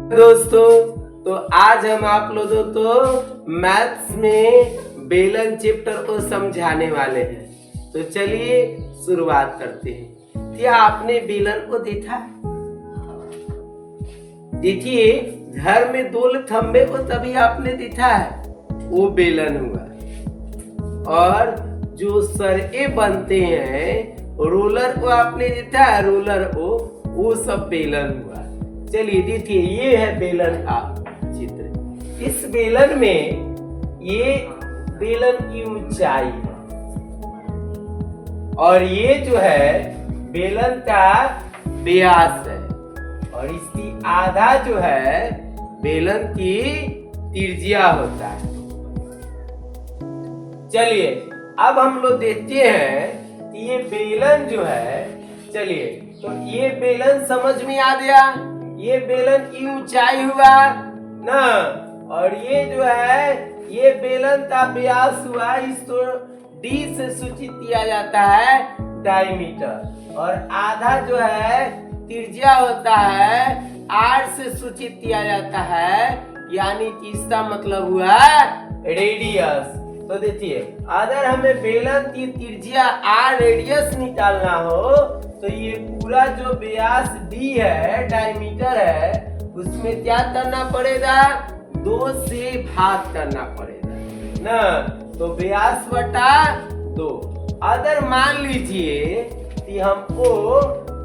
दोस्तों, तो आज हम आप लोगों को मैथ्स में बेलन चैप्टर को समझाने वाले हैं। तो चलिए शुरुआत करते हैं। क्या आपने बेलन को देखा? देखिए, घर में दो खंबे को तभी आपने देखा है, वो बेलन हुआ। और जो सरे बनते हैं, रोलर को आपने देखा है, रोलर को, वो सब बेलन हुआ। चलिए देखिए, ये है बेलन का चित्र। इस बेलन में ये बेलन की ऊंचाई है और ये जो है बेलन का व्यास है और इसकी आधा जो है बेलन की त्रिज्या होता है। चलिए अब हम लोग देखते हैं कि ये बेलन जो है, चलिए तो ये बेलन समझ में आ गया। ये बेलन की ऊंचाई हुआ ना, और ये जो है ये बेलन का व्यास हुआ। इसको डी से सूचित किया जाता है डायमीटर, और आधा जो है त्रिज्या होता है आर से सूचित किया जाता है, यानी कि इसका मतलब हुआ रेडियस। तो देखिए, अगर हमें बेलन की त्रिज्या आर रेडियस निकालना हो तो ये पूरा जो व्यास डी है, डायमीटर है, उसमें क्या करना पड़ेगा? 2 से भाग करना पड़ेगा ना। तो व्यास बटा 2। अगर मान लीजिए कि हमको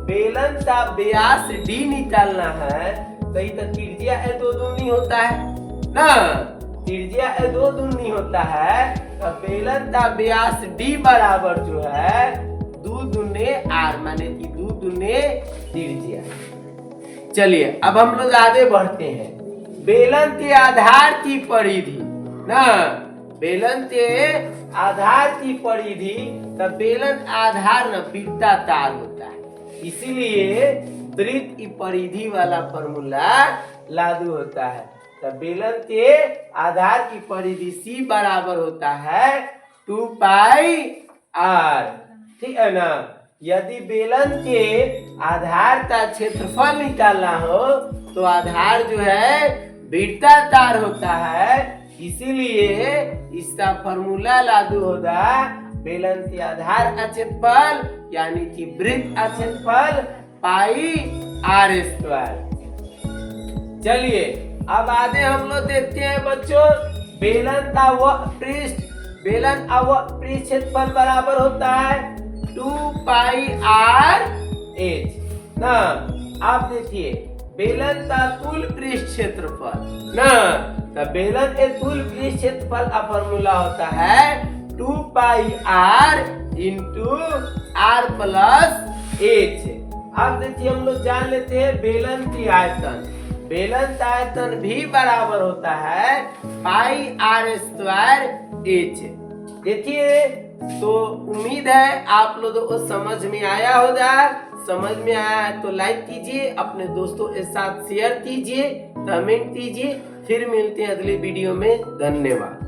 बेलन का व्यास डी निकालना है तो ये तो त्रिज्या ए 2 दूनी होता है ना, त्रिज्या ए 2 दूनी होता है। तो बेलन का व्यास डी बराबर जो है 2 दूने आर, माने कि 2 दूने त्रिज्या। चलिए अब हम लोग आगे बढ़ते हैं। बेलन के आधार की परिधि ना, बेलन के आधार की परिधि, तब बेलन आधार न वृत्ताकार होता है, इसीलिए वृत्त की परिधि वाला फॉर्मूला लागू होता है। तब बेलन के आधार की परिधि C बराबर होता है 2 पाई R, ठीक है ना। यदि बेलन के आधार का क्षेत्रफल निकालना हो तो आधार जो है वृत्ताकार होता है, इसीलिए इसका फॉर्मूला लागू होगा बेलन के आधार का क्षेत्रफल यानी कि वृत्त का क्षेत्रफल पाई R स्क्वायर। चलिए अब आगे हम लोग देखते हैं बच्चों, बेलन का वह पृष्ठ, बेलन का वह पृष्ठ क्षेत्रफल बराबर होता है 2 पाई R H ना। आप देखिए, बेलन का तुल पृष्ठ क्षेत्रफल ना, तो बेलन के तुल पृष्ठ क्षेत्रफल का फॉर्मूला होता है 2 पाई R into R plus H। अब देखिए, हम लोग जान लेते हैं बेलन की आयतन। बेलन का आयतन भी बराबर होता है पाई R स्क्वायर H। देखिए, तो उम्मीद है आप लोगों को समझ में आया होगा। समझ में आया है तो लाइक कीजिए, अपने दोस्तों के साथ शेयर कीजिए, कमेंट कीजिए। फिर मिलते हैं अगले वीडियो में। धन्यवाद।